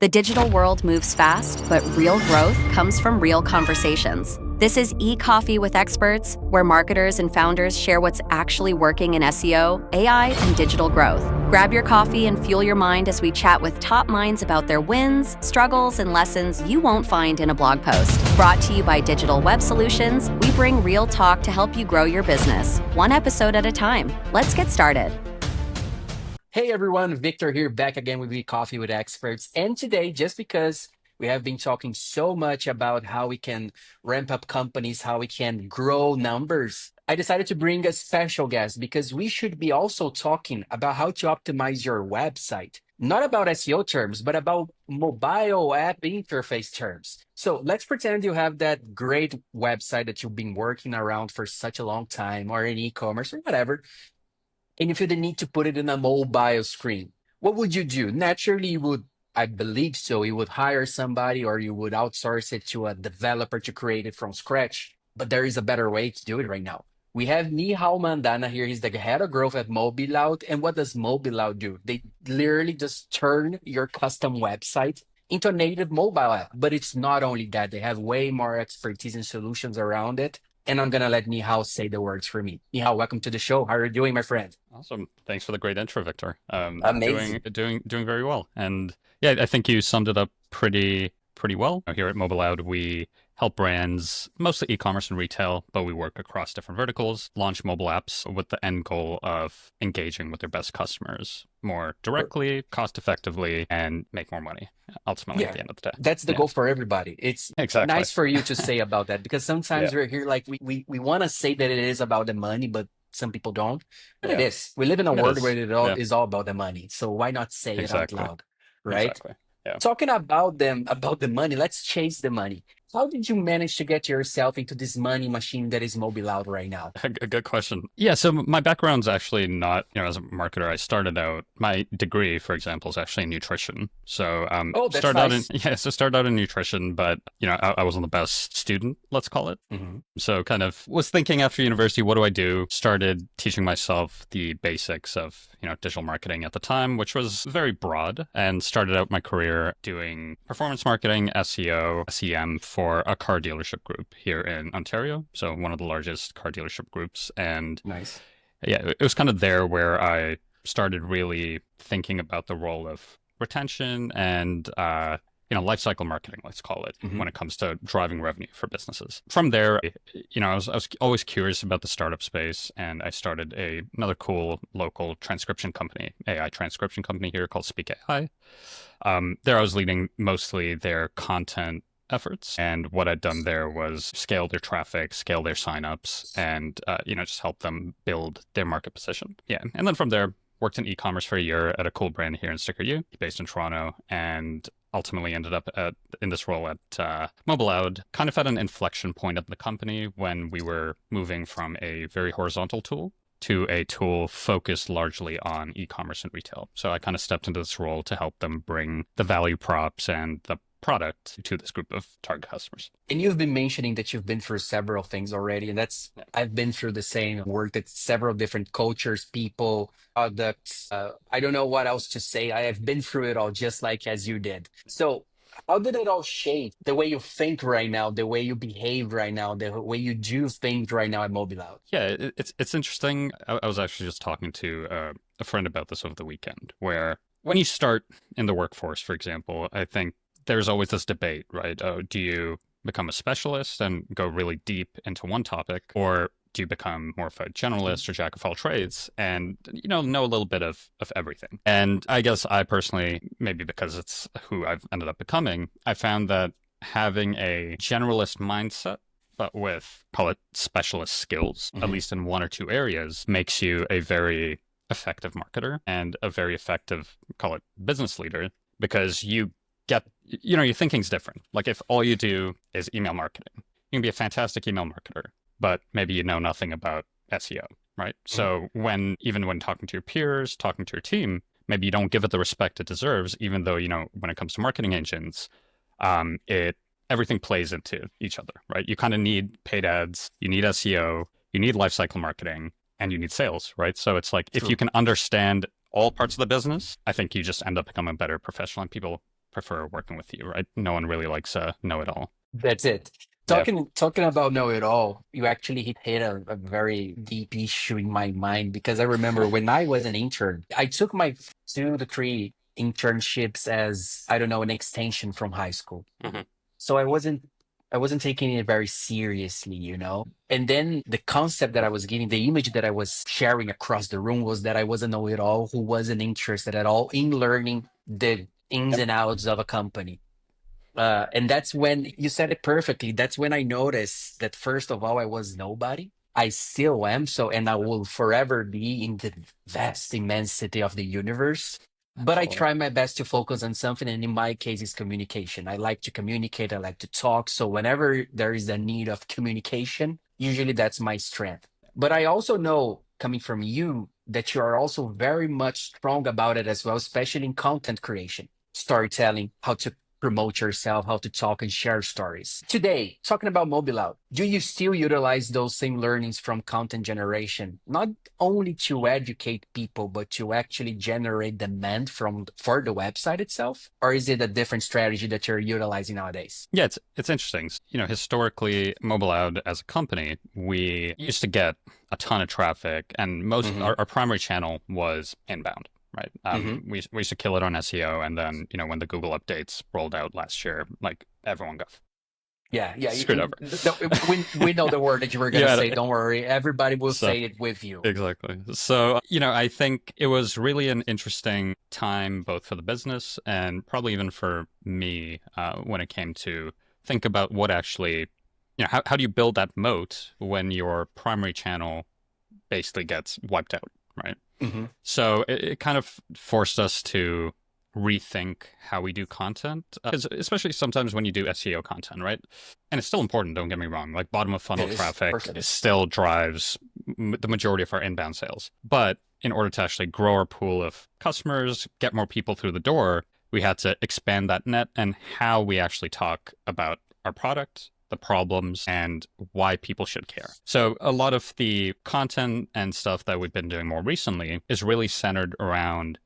The digital world moves fast, but real growth comes from real conversations. This is e-Coffee with Experts, where marketers and founders share what's actually working in SEO, AI, and digital growth. Grab your coffee and fuel your mind as we chat with top minds about their wins, struggles, and lessons you won't find in a blog post. Brought to you by Digital Web Solutions, we bring real talk to help you grow your business, one episode at a time. Let's get started. Hey everyone, Victor here, back again with Coffee with Experts. And today, just because we have been talking so much about how we can ramp up companies, how we can grow numbers, I decided to bring a special guest because we should be also talking about how to optimize your website. Not about SEO terms, but about mobile app interface terms. So let's pretend you have that great website that you've been working around for such a long time, or in e-commerce or whatever, and if you didn't need to put it in a mobile screen, what would you do? Naturally, you would, I believe so, you would hire somebody or you would outsource it to a developer to create it from scratch. But there is a better way to do it right now. We have Nihal Mandanna here. He's the head of growth at MobiLoud. And what does MobiLoud do? They literally just turn your custom website into a native mobile app. But it's not only that. They have way more expertise and solutions around it. And I'm going to let Nihal say the words for me. Nihal, welcome to the show. How are you doing, my friend? Awesome. Thanks for the great intro, Victor. Amazing. Doing very well. And yeah, I think you summed it up pretty well. Here at MobiLoud, we help brands, mostly e-commerce and retail, but we work across different verticals, launch mobile apps with the end goal of engaging with their best customers more directly, cost effectively, and make more money ultimately at the end of the day. That's the goal for everybody. It's exactly nice for you to say about that because sometimes we're here like we want to say that it is about the money, but some people don't. But it is. We live in a world where it all is all about the money. So why not say it out loud, right? Exactly. Yeah. Talking about the money, let's chase the money. How did you manage to get yourself into this money machine that is MobiLoud right now? A good question. Yeah, so my background's actually not, as a marketer. I started out, my degree, for example, is actually in nutrition. So started out in nutrition, but I wasn't the best student, let's call it. Mm-hmm. So kind of was thinking after university, what do I do? Started teaching myself the basics of digital marketing at the time, which was very broad, and started out my career doing performance marketing, SEO, SEM for a car dealership group here in Ontario. So one of the largest car dealership groups. And nice. Yeah, it was kind of there where I started really thinking about the role of retention and life cycle marketing, let's call it, when it comes to driving revenue for businesses. From there, I was always curious about the startup space, and I started another cool local transcription company, AI transcription company here called Speak AI. There I was leading mostly their content efforts, and what I'd done there was scale their traffic, scale their signups, and just help them build their market position. Yeah, and then from there, worked in e-commerce for a year at a cool brand here in Sticker U, based in Toronto, and ultimately ended up in this role at MobiLoud, kind of at an inflection point of the company when we were moving from a very horizontal tool to a tool focused largely on e-commerce and retail. So I kind of stepped into this role to help them bring the value props and the product to this group of target customers. And you've been mentioning that you've been through several things already, and I've been through the same, worked at several different cultures, people, products. I don't know what else to say. I have been through it all just like as you did. So how did it all shape the way you think right now, the way you behave right now, the way you do things right now at MobiLoud? Yeah, it's interesting. I was actually just talking to a friend about this over the weekend, where when you start in the workforce, for example, I think there's always this debate, right? Oh, do you become a specialist and go really deep into one topic, or do you become more of a generalist or jack of all trades and know a little bit of everything? And I guess I personally, maybe because it's who I've ended up becoming, I found that having a generalist mindset but with, call it, specialist skills, at least in one or two areas, makes you a very effective marketer and a very effective, call it, business leader, because you get, your thinking's different. Like if all you do is email marketing, you can be a fantastic email marketer, but maybe you know nothing about SEO, right? So even when talking to your peers, talking to your team, maybe you don't give it the respect it deserves, even though, when it comes to marketing engines, everything plays into each other, right? You kind of need paid ads, you need SEO, you need lifecycle marketing, and you need sales, right? So it's like, if you can understand all parts of the business, I think you just end up becoming a better professional, and people prefer working with you, right? No one really likes a know-it-all. That's it. Yeah. Talking about know-it-all, you actually hit a very deep issue in my mind because I remember when I was an intern, I took my 2 to 3 internships as, I don't know, an extension from high school. Mhm. So I wasn't taking it very seriously, And then the concept that I was getting, the image that I was sharing across the room was that I was a know-it-all who wasn't interested at all in learning the ins Yep. and outs of a company. And that's when you said it perfectly. That's when I noticed that first of all, I was nobody. I still am so, and I will forever be in the vast immensity of the universe. But I Absolutely. try my best to focus on something, and in my case, it's communication. I like to communicate, I like to talk. So whenever there is a need of communication, usually that's my strength. But I also know, coming from you, that you are also very much strong about it as well, especially in content creation, storytelling, how to promote yourself, how to talk and share stories. Today, talking about MobiLoud, do you still utilize those same learnings from content generation, not only to educate people, but to actually generate demand for the website itself? Or is it a different strategy that you're utilizing nowadays? Yeah, it's interesting. Historically, MobiLoud as a company, we used to get a ton of traffic, and Mm-hmm. our primary channel was inbound, right? Mm-hmm. We used to kill it on SEO, and then when the Google updates rolled out last year, like everyone got Yeah, yeah. screwed over. We know the word that you were gonna Yeah, say. Don't worry, everybody will so say it with you. exactly. So, I think it was really an interesting time both for the business and probably even for me when it came to think about what actually, how do you build that moat when your primary channel basically gets wiped out, right? Mm-hmm. So it kind of forced us to rethink how we do content, 'cause especially sometimes when you do SEO content, right? And it's still important, don't get me wrong. Like bottom of funnel It is, of course, traffic it is. still drives the majority of our inbound sales. But in order to actually grow our pool of customers, get more people through the door, we had to expand that net and how we actually talk about our product, the problems, and why people should care. So a lot of the content and stuff that we've been doing more recently is really centered around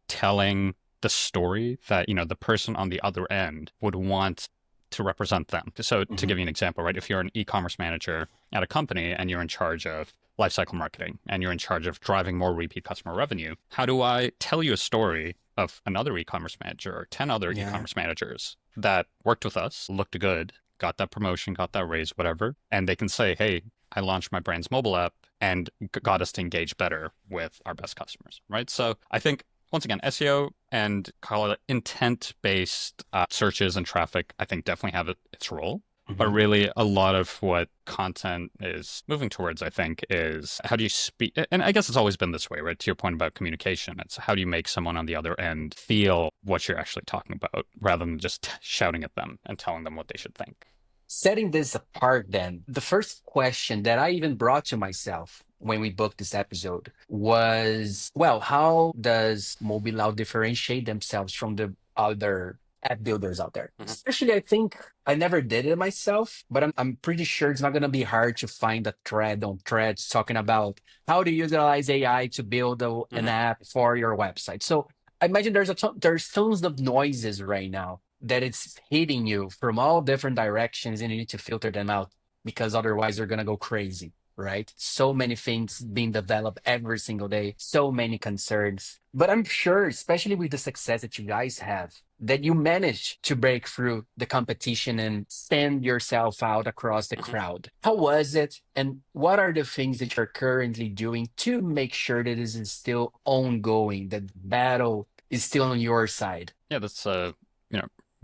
telling the story that, the person on the other end would want to represent them. So to Mm-hmm. give you an example, right? If you're an e-commerce manager at a company and you're in charge of lifecycle marketing and you're in charge of driving more repeat customer revenue, how do I tell you a story of another e-commerce manager or 10 other Yeah. e-commerce managers that worked with us, looked good, got that promotion, got that raise, whatever, and they can say, hey, I launched my brand's mobile app and got us to engage better with our best customers, right? So I think, once again, SEO and call it intent-based searches and traffic, I think definitely have its role. But Mm-hmm. really, a lot of what content is moving towards, I think, is how do you speak? And I guess it's always been this way, right? To your point about communication, it's how do you make someone on the other end feel what you're actually talking about rather than just shouting at them and telling them what they should think. Setting this apart, then, the first question that I even brought to myself when we booked this episode was, well, how does MobiLoud differentiate themselves from the other app builders out there? Mhm. Especially, I think I never did it myself, but I'm pretty sure it's not going to be hard to find a thread on threads talking about how to utilize AI to build an Mhm. app for your website. So I imagine there's tons of noises right now that it's hitting you from all different directions and you need to filter them out because otherwise you're going to go crazy, right? So many things being developed every single day, so many concerns. But I'm sure, especially with the success that you guys have, that you managed to break through the competition and stand yourself out across the Mhm. crowd. How was it? And what are the things that you're currently doing to make sure that this is still ongoing, that battle is still on your side? Yeah, that's a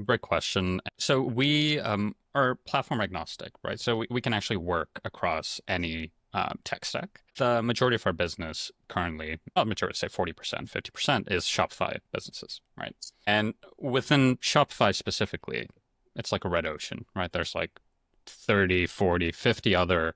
great question. So we are platform agnostic, right? So we can actually work across any tech stack. The majority of our business currently, not majority, say 40%, 50% is Shopify businesses, right? And within Shopify specifically, it's like a red ocean, right? There's like 30, 40, 50 other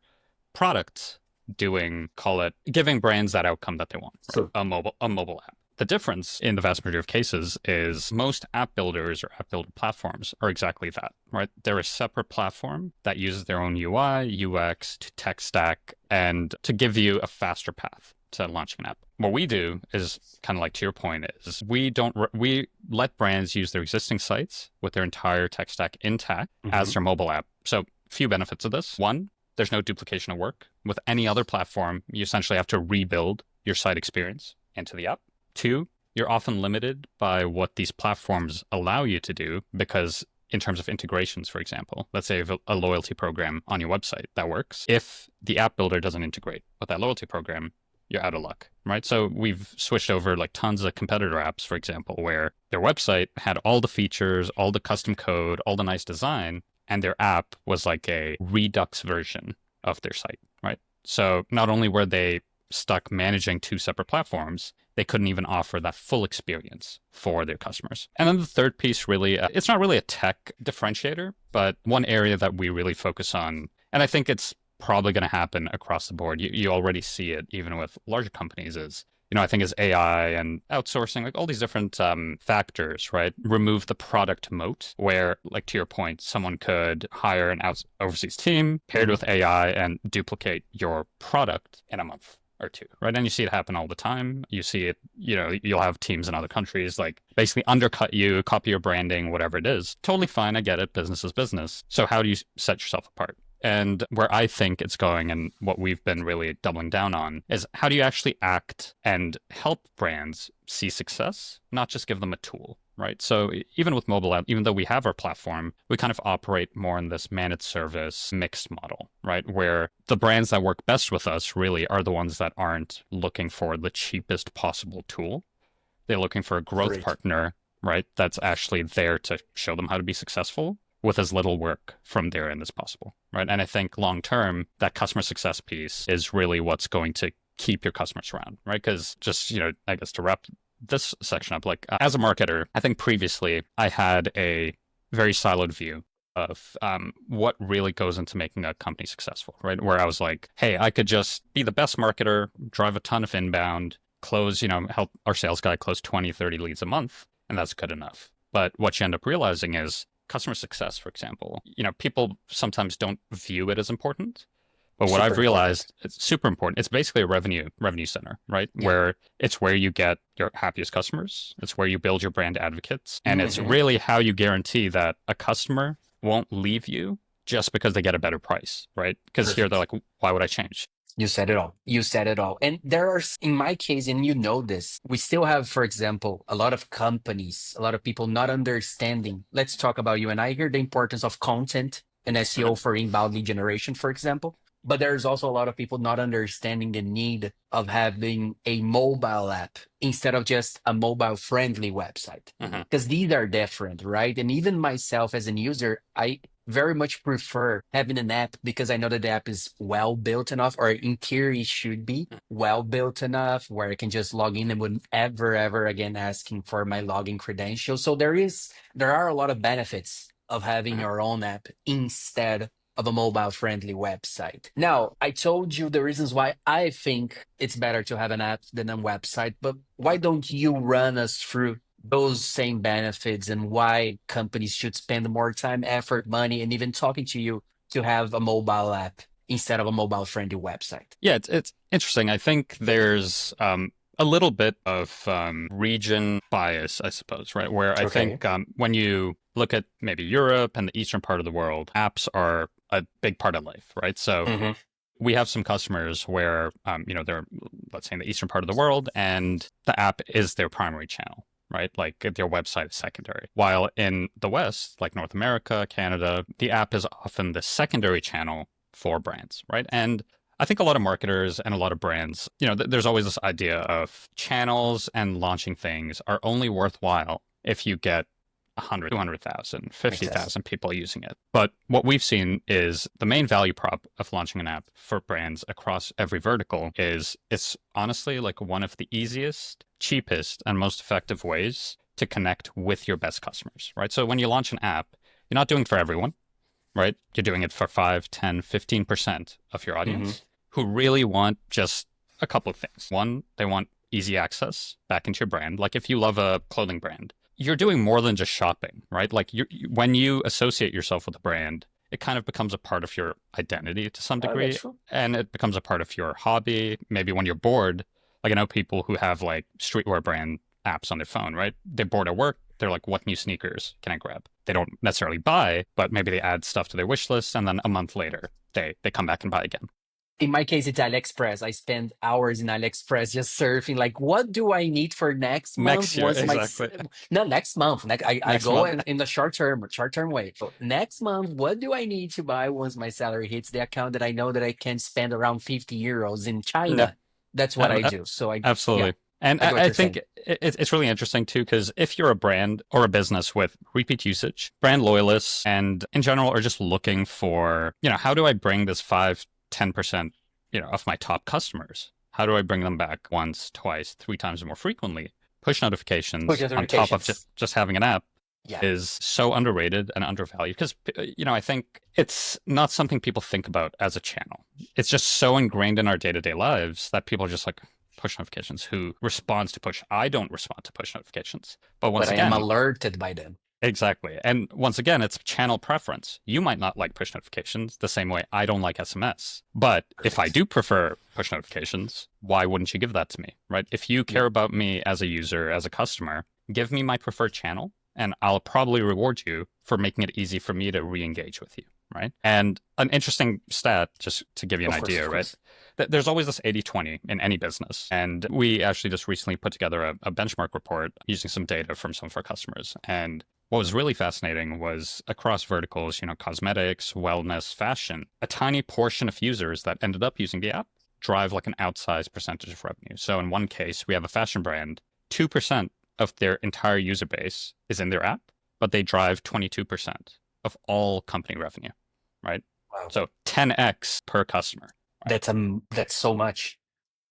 products doing, call it, giving brands that outcome that they want, right? So, A mobile app. The difference in the vast majority of cases is most app builders or app builder platforms are exactly that, right? They're a separate platform that uses their own UI, UX, to tech stack, and to give you a faster path to launching an app. What we do is kind of like to your point is we let brands use their existing sites with their entire tech stack intact as their mobile app. So few benefits of this. One, there's no duplication of work. With any other platform, you essentially have to rebuild your site experience into the app. Two, you're often limited by what these platforms allow you to do because in terms of integrations, for example, let's say you have a loyalty program on your website that works. If the app builder doesn't integrate with that loyalty program, you're out of luck, right? So we've switched over like tons of competitor apps, for example, where their website had all the features, all the custom code, all the nice design, and their app was like a Redux version of their site, right? So not only were they stuck managing two separate platforms, they couldn't even offer that full experience for their customers. And then the third piece really, it's not really a tech differentiator, but one area that we really focus on, and I think it's probably going to happen across the board. You already see it even with larger companies is, I think is AI and outsourcing, like all these different factors, right? Remove the product moat where, like to your point, someone could hire an overseas team paired with AI and duplicate your product in a month or two, right? And you see it happen all the time. You see it, you'll have teams in other countries like basically undercut you, copy your branding, whatever it is. Totally fine. I get it. Business is business. So how do you set yourself apart? And where I think it's going and what we've been really doubling down on is how do you actually act and help brands see success, not just give them a tool, right? So even with MobiLoud, even though we have our platform, we kind of operate more in this managed service mixed model, right? Where the brands that work best with us really are the ones that aren't looking for the cheapest possible tool. They're looking for a growth partner, right? That's actually there to show them how to be successful with as little work from their end as possible, right? And I think long term, that customer success piece is really what's going to keep your customers around, right? Because just, I guess to wrap this section up, like as a marketer, I think previously I had a very siloed view of what really goes into making a company successful, right? Where I was like, hey, I could just be the best marketer, drive a ton of inbound, close, help our sales guy close 20, 30 leads a month, and that's good enough. But what you end up realizing is customer success, for example, people sometimes don't view it as important. But what I've realized, it's super important. It's basically a revenue center, right? Yeah. Where it's where you get your happiest customers. It's where you build your brand advocates. And it's really how you guarantee that a customer won't leave you just because they get a better price, right? Because here they're like, why would I change? You said it all. You said it all. And there are, in my case, and this, we still have, for example, a lot of companies, a lot of people not understanding. Let's talk about you and I here, the importance of content and SEO for inbound lead generation, for example. But there's also a lot of people not understanding the need of having a mobile app instead of just a mobile friendly website. Because these are different, right? And even myself as a user, I very much prefer having an app because I know that the app is well built enough, or in theory should be well built enough, where I can just log in and wouldn't ever again asking for my login credentials. So there are a lot of benefits of having your own app instead of a mobile friendly website. Now, I told you the reasons why I think it's better to have an app than a website, but why don't you run us through those same benefits and why companies should spend more time, effort, money, and even talking to you to have a mobile app instead of a mobile friendly website? Yeah, it's interesting. I think there's a little bit of region bias, I suppose, right? Where I think when you look at maybe Europe and the eastern part of the world, apps are a big part of life, right? So we have some customers where, they're, let's say, in the eastern part of the world, and the app is their primary channel, right? Like their website is secondary. While in the West, like North America, Canada, the app is often the secondary channel for brands, right? And I think a lot of marketers and a lot of brands, there's always this idea of channels and launching things are only worthwhile if you get 100, 200,000, 50,000 people using it. But what we've seen is the main value prop of launching an app for brands across every vertical is it's honestly like one of the easiest, cheapest, and most effective ways to connect with your best customers, right? So when you launch an app, you're not doing it for everyone, right? You're doing it for 5, 10, 15% of your audience who really want just a couple of things. One, they want easy access back into your brand. Like if you love a clothing brand, you're doing more than just shopping, right? Like when you associate yourself with a brand, it kind of becomes a part of your identity to some degree. And it becomes a part of your hobby. Maybe when you're bored, Like I know people who have like streetwear brand apps on their phone, right? They're bored at work. They're like, what new sneakers can I grab? They don't necessarily buy, but maybe they add stuff to their wish list, and then a month later, they come back and buy again. In my case, it's AliExpress. I spend hours in AliExpress just surfing. Like, what do I need for next month? Next year, Once my exactly. no next month. I Next go month. in the short term way. So next month, what do I need to buy once my salary hits the account that I know that I can spend around 50 euros in Yeah, China? That's what I do. So absolutely. And I get what I you're saying. think it's really interesting too, because if you're a brand or a business with repeat usage, brand loyalists, and in general are just looking for, how do I bring this 5-10%, of my top customers? How do I bring them back once, twice, 3 times more frequently? Push notifications on top of just having an app Yeah. is so underrated and undervalued because, I think it's not something people think about as a channel. It's just so ingrained in our day-to-day lives that people are just like, push notifications. Who responds to push? I don't respond to push notifications. But once I again, am alerted by them. exactly. And once again, it's channel preference. You might not like push notifications the same way I don't like SMS. But if I do prefer push notifications, why wouldn't you give that to me, right? If you care about me as a user, as a customer, give me my preferred channel, and I'll probably reward you for making it easy for me to re-engage with you, right? And an interesting stat, just to give you an idea, right? There's always this 80-20 in any business. And we actually just recently put together a benchmark report using some data from some of our customers. And what was really fascinating was across verticals, cosmetics, wellness, fashion, a tiny portion of users that ended up using the app drive like an outsized percentage of revenue. So in one case, we have a fashion brand, 2% of their entire user base is in their app, but they drive 22% of all company revenue, right? Wow. So 10x per customer. That's so much.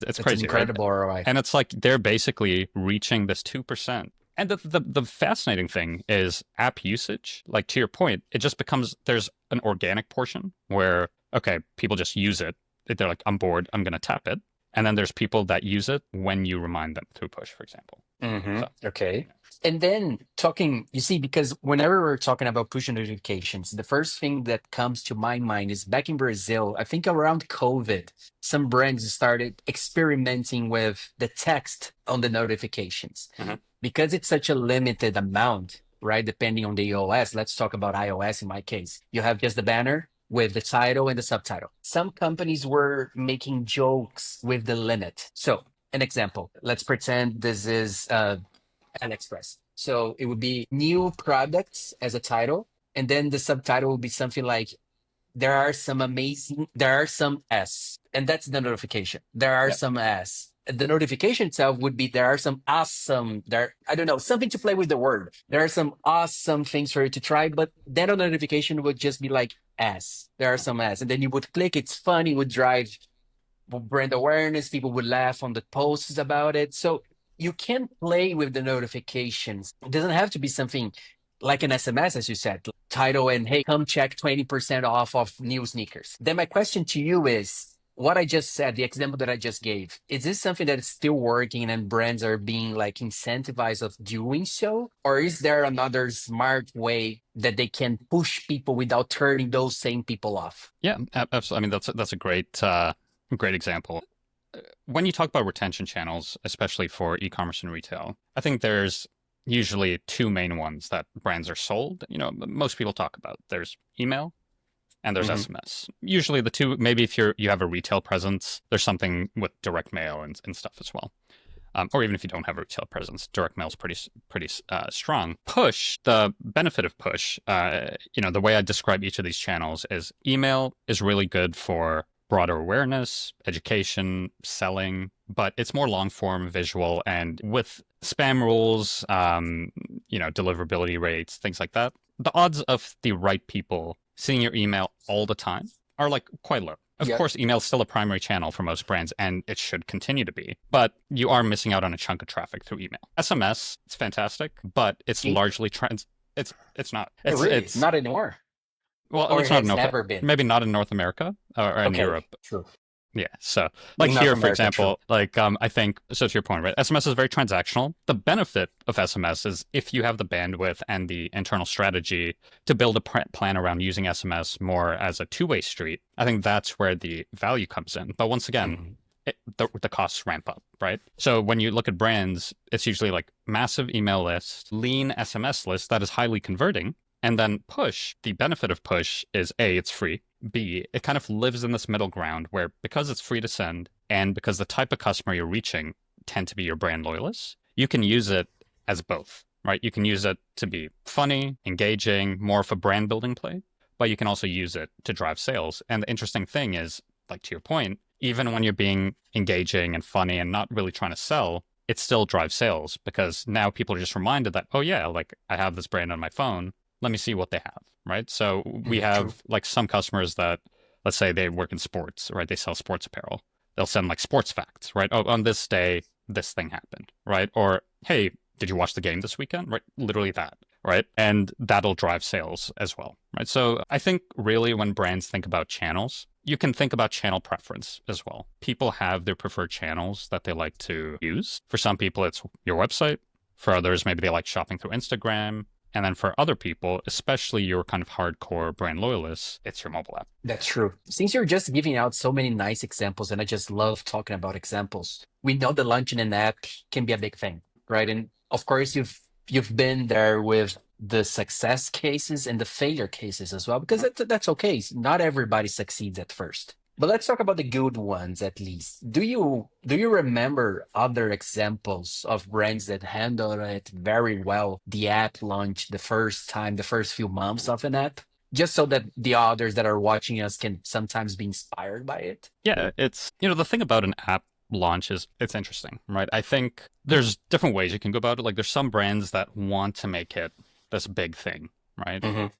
It's crazy, incredible right? ROI. And it's like they're basically reaching this 2%. And the fascinating thing is app usage. Like to your point, it just becomes, there's an organic portion where, okay, people just use it. They're like, I'm bored, I'm going to tap it. And then there's people that use it when you remind them through push, for example. Mm-hmm. So, okay. And then you see, because whenever we're talking about push notifications, the first thing that comes to my mind is back in Brazil, I think around COVID, some brands started experimenting with the text on the notifications. Mm-hmm. Because it's such a limited amount, right? Depending on the OS. Let's talk about iOS in my case. You have just the banner with the title and the subtitle. Some companies were making jokes with the limit. So, an example, let's pretend this is AliExpress. So it would be new products as a title, and then the subtitle would be something like there are some S, and that's the notification. There are some S. The notification itself would be there are some awesome, I don't know, something to play with the word. There are some awesome things for you to try, but then a notification would just be like S. There are some S. And then you would click, it's fun, it would drive brand awareness, people would laugh on the posts about it. So you can play with the notifications. It doesn't have to be something like an SMS, as you said, title and hey, come check 20% off of new sneakers. Then my question to you is, what I just said, the example that I just gave, is this something that is still working and brands are being like incentivized of doing so? Or is there another smart way that they can push people without turning those same people off? Yeah, absolutely. I mean, that's a great example. When you talk about retention channels, especially for e-commerce and retail, I think there's usually 2 main ones that brands are sold. Most people talk about. There's email and there's SMS. Usually the two, maybe if you have a retail presence, there's something with direct mail and stuff as well. Or even if you don't have a retail presence, direct mail is pretty strong. Push, the benefit of push, the way I describe each of these channels is email is really good for broader awareness, education, selling, but it's more long form visual, and with spam rules, deliverability rates, things like that, the odds of the right people seeing your email all the time are like quite low. Of course, email is still a primary channel for most brands, and it should continue to be, but you are missing out on a chunk of traffic through email. SMS, it's fantastic, but it's largely it's not. It's not anymore. Well, or it's it not has never been. Maybe not in North America or in Europe. True. Yeah. So like North here, for America, example, I think, so to your point, right? SMS is very transactional. The benefit of SMS is if you have the bandwidth and the internal strategy to build a plan around using SMS more as a two-way street, I think that's where the value comes in. But once again, the costs ramp up, right? So when you look at brands, it's usually like massive email list, lean SMS list that is highly converting. And then push, the benefit of push is A, it's free. B, it kind of lives in this middle ground where because it's free to send and because the type of customer you're reaching tend to be your brand loyalists, you can use it as both, right? You can use it to be funny, engaging, more of a brand building play, but you can also use it to drive sales. And the interesting thing is, like to your point, even when you're being engaging and funny and not really trying to sell, it still drives sales because now people are just reminded that, oh yeah, like I have this brand on my phone. Let me see what they have, right? So we have like some customers that, let's say they work in sports, right? They sell sports apparel. They'll send like sports facts, right? Oh, on this day, this thing happened, right? Or, hey, did you watch the game this weekend? Right? Literally that, right? And that'll drive sales as well, right? So I think really when brands think about channels, you can think about channel preference as well. People have their preferred channels that they like to use. For some people, it's your website. For others, maybe they like shopping through Instagram. And then for other people, especially your kind of hardcore brand loyalists, it's your mobile app. That's true. Since you're just giving out so many nice examples, and I just love talking about examples, we know the launching an app can be a big thing, right? And of course, you've been there with the success cases and the failure cases as well, because that's okay. Not everybody succeeds at first. But let's talk about the good ones at least. Do you remember other examples of brands that handled it very well? The app launch the first time, the first few months of an app, just so that the others that are watching us can sometimes be inspired by it. Yeah, it's, the thing about an app launch is it's interesting, right? I think there's different ways you can go about it. Like there's some brands that want to make it this big thing, right?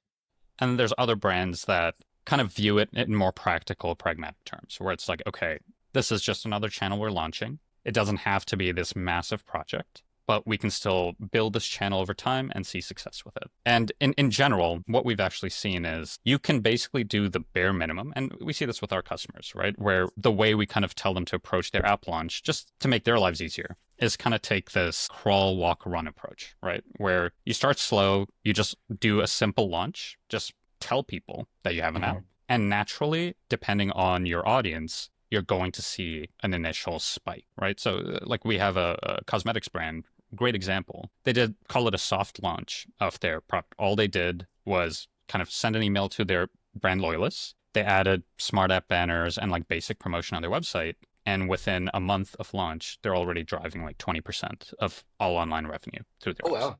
And there's other brands that kind of view it in more practical, pragmatic terms, where it's like, okay, this is just another channel we're launching. It doesn't have to be this massive project, but we can still build this channel over time and see success with it. And in general, what we've actually seen is you can basically do the bare minimum. And we see this with our customers, right? Where the way we kind of tell them to approach their app launch, just to make their lives easier, is kind of take this crawl, walk, run approach, right? Where you start slow, you just do a simple launch, just tell people that you have an app. And naturally, depending on your audience, you're going to see an initial spike, right? So like we have a cosmetics brand, great example. They did call it a soft launch of their product. All they did was kind of send an email to their brand loyalists. They added smart app banners and like basic promotion on their website. And within a month of launch, they're already driving like 20% of all online revenue through their website. Wow.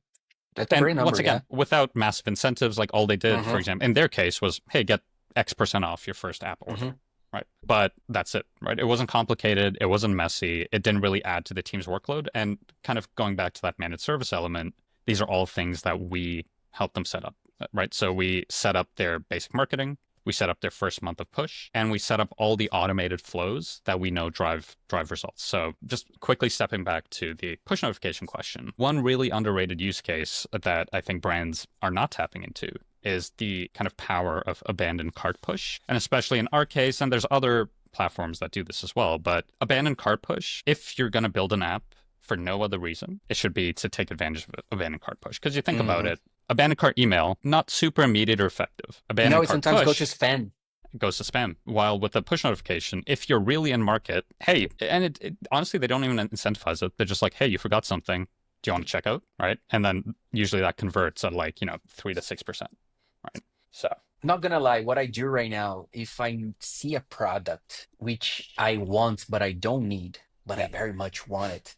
That's a great number, once again, without massive incentives, like all they did, for example, in their case was, hey, get X% off your first app order, right? But that's it, right? It wasn't complicated. It wasn't messy. It didn't really add to the team's workload. And kind of going back to that managed service element, these are all things that we help them set up, right? So we set up their basic marketing. We set up their first month of push, and we set up all the automated flows that we know drive results. So just quickly stepping back to the push notification question, one really underrated use case that I think brands are not tapping into is the kind of power of abandoned cart push. And especially in our case, and there's other platforms that do this as well, but abandoned cart push, if you're going to build an app for no other reason, it should be to take advantage of abandoned cart push. Because you think about it, abandoned cart email, not super immediate or effective. Abandoned cart sometimes push goes to spam. Goes to spam. While with a push notification, if you're really in market, hey, and it honestly, they don't even incentivize it. They're just like, hey, you forgot something. Do you want to check out? Right. And then usually that converts at like, 3 to 6%. Right. So. Not gonna lie, what I do right now, if I see a product which I want but I don't need, but I very much want it,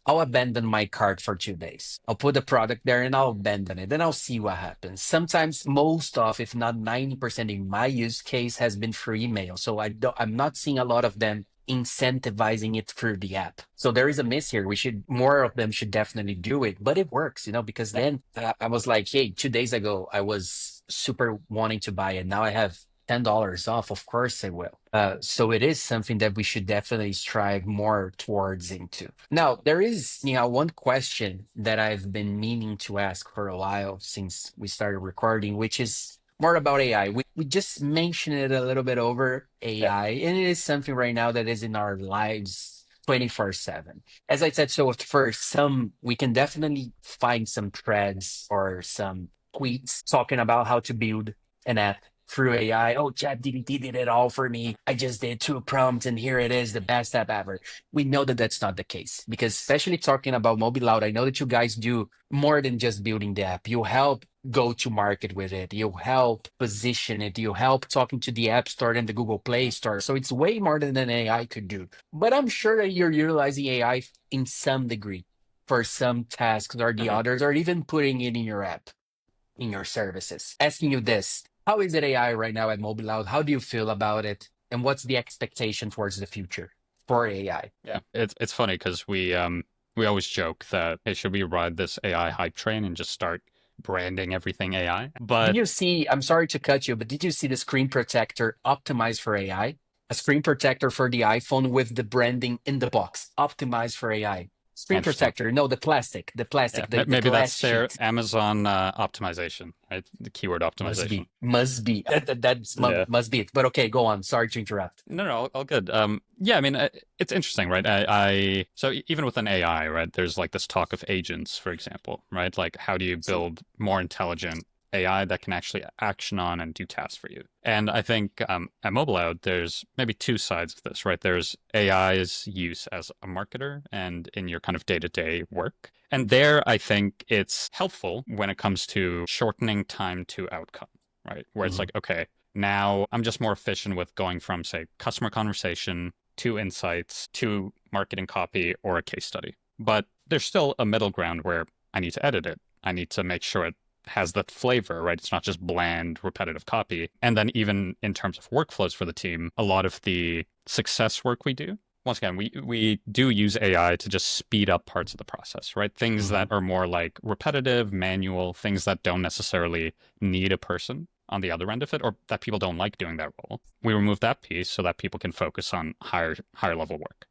I'll abandon my cart for 2 days. I'll put the product there and I'll abandon it. Then I'll see what happens. Sometimes most of, if not 90% in my use case has been through email. So I'm not seeing a lot of them incentivizing it through the app. So there is a miss here. More of them should definitely do it, but it works, because then I was like, hey, 2 days ago, I was super wanting to buy it. Now I have $10 off. Of course I will. So it is something that we should definitely strive more towards into. Now, there is, one question that I've been meaning to ask for a while since we started recording, which is more about AI. We just mentioned it a little bit over AI, and it is something right now that is in our lives 24/7. As I said, so at first, we can definitely find some threads or some tweets talking about how to build an app through AI. Oh, ChatGPT did it all for me. I just did 2 prompts and here it is, the best app ever. We know that that's not the case because, especially talking about MobiLoud, I know that you guys do more than just building the app. You help go to market with it. You help position it. You help talking to the App Store and the Google Play Store. So it's way more than an AI could do. But I'm sure that you're utilizing AI in some degree for some tasks or the others, or even putting it in your app, in your services. Asking you this, how is it AI right now at MobiLoud? How do you feel about it? And what's the expectation towards the future for AI? Yeah, it's funny because we always joke that, hey, should we ride this AI hype train and just start branding everything AI? Did But you see, I'm sorry to cut you, but did you see the screen protector optimized for AI? A screen protector for the iPhone with the branding in the box, optimized for AI. Screen interesting. protector, no, the Yeah, plastic, the maybe glass that's their sheet. Amazon optimization, right? The keyword Must optimization. be, must be. That's Yeah. must be it. But okay, go on. Sorry to interrupt. No, no, all good. Yeah, I mean, it's interesting, right? So even with an AI, right? There's like this talk of agents, for example, right? Like, how do you build more intelligent AI that can actually action on and do tasks for you? And I think at MobileOut, there's maybe two sides of this, right? There's AI's use as a marketer and in your kind of day-to-day work. And there, I think it's helpful when it comes to shortening time to outcome, right? Where it's Mhm. like, okay, now I'm just more efficient with going from, say, customer conversation to insights to marketing copy or a case study. But there's still a middle ground where I need to edit it. I need to make sure it has that flavor, right? It's not just bland, repetitive copy. And then even in terms of workflows for the team, a lot of the success work we do, once again, we do use AI to just speed up parts of the process, right? Things that Mhm. are more like repetitive, manual, things that don't necessarily need a person on the other end of it, or that people don't like doing that role. We remove that piece so that people can focus on higher level work.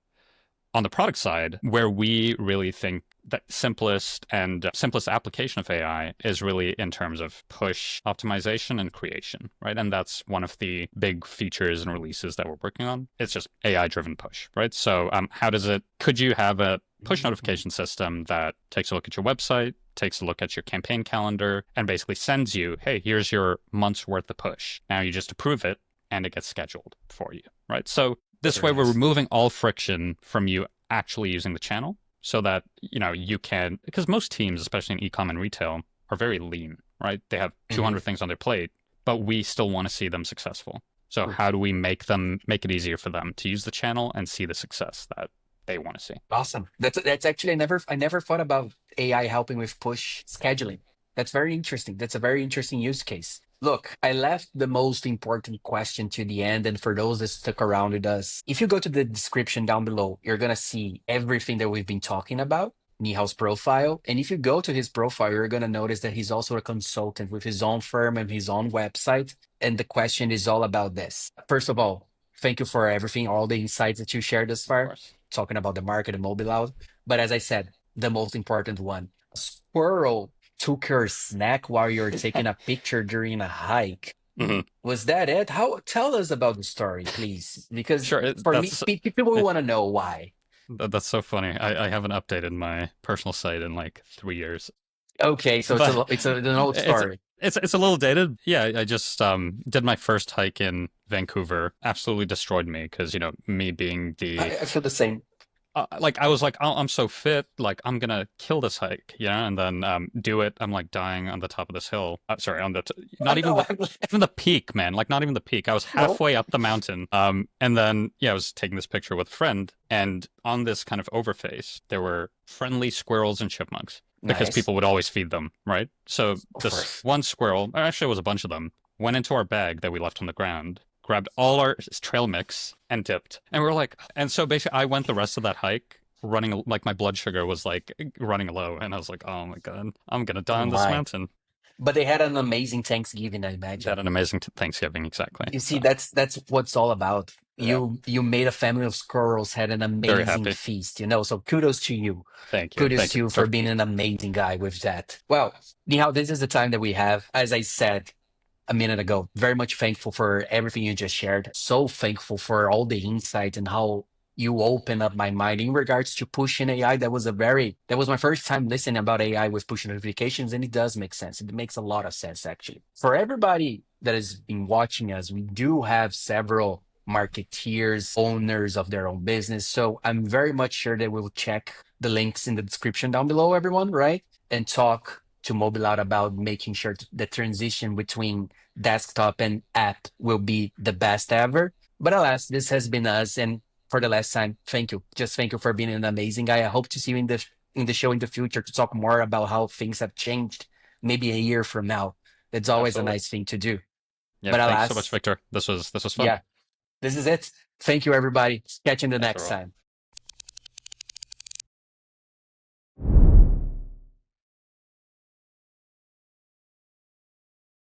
On the product side, where we really think that simplest application of AI is really in terms of push optimization and creation, right? And that's one of the big features and releases that we're working on. It's just AI driven push, right? So could you have a push notification system that takes a look at your website, takes a look at your campaign calendar, and basically sends you, hey, here's your month's worth of push. Now you just approve it and it gets scheduled for you, right? So this Very way, we're nice. removing all friction from you actually using the channel so that, you can, because most teams, especially in e-com and retail, are very lean, right? They have Mhm. 200 things on their plate, but we still want to see them successful. So Cool. how do we make it easier for them to use the channel and see the success that they want to see? Awesome. That's actually, I never thought about AI helping with push scheduling. That's very interesting. That's a very interesting use case. Look, I left the most important question to the end, and for those that stuck around with us, if you go to the description down below, you're gonna see everything that we've been talking about. Nihal's profile. And if you go to his profile, you're going to notice that he's also a consultant with his own firm and his own website. And the question is all about this. First of all, thank you for everything, all the insights that you shared thus Of far, course. talking about the market and mobile out. But as I said, the most important one, a squirrel took your snack while you're taking a picture during a hike. Mhm. Was that it? How? Tell us about the story, please, because Sure. for me, people will It, want to know why. that's so funny. I haven't updated my personal site in like 3 years. Okay, so it's But an old it's story. it's a little dated. Yeah, I just did my first hike in Vancouver. Absolutely destroyed me because me being the I feel the same. like I was like, oh, I'm so fit, like I'm gonna kill this hike, and then do it. I'm like dying on the top of this hill. Sorry, I not even know. even the peak, man. Like not even the peak. I was No. halfway up the mountain. And then yeah, I was taking this picture with a friend, and on this kind of overface, there were friendly squirrels and chipmunks because Nice. people would always feed them, right? So Of this course. one squirrel, or actually it was a bunch of them, went into our bag that we left on the ground, grabbed all our trail mix and dipped. And we're like, and so basically I went the rest of that hike running, like my blood sugar was like running low. And I was like, oh my God, I'm going to die Oh on this my. mountain. But they had an amazing Thanksgiving, I They had imagine. an amazing Thanksgiving. Exactly. You see, So that's what's all about. yeah, You made a family of squirrels had an very amazing happy. feast. So kudos to you. Thank you. Kudos Thank you, to you for Victor. being an amazing guy with that. Well, Nihal, this is the time that we have. As I said a minute ago, very much thankful for everything you just shared. So thankful for all the insight and how you open up my mind in regards to pushing AI. That was my first time listening about AI with push notifications, and it does make sense. It makes a lot of sense actually. For everybody that has been watching us, we do have several marketeers, owners of their own business. So I'm very much sure that we'll check the links in the description down below, everyone, right? And talk to MobiLoud about making sure the transition between desktop and app will be the best ever. But alas, this has been us. And for the last time, thank you. Just thank you for being an amazing guy. I hope to see you in the show in the future to talk more about how things have changed maybe a year from now. It's always a Absolutely. nice thing to do. Yeah, But thanks so much, alas, Victor. This was fun. yeah, this is it. Thank you, everybody. Catch you in the Thanks, next everyone. time.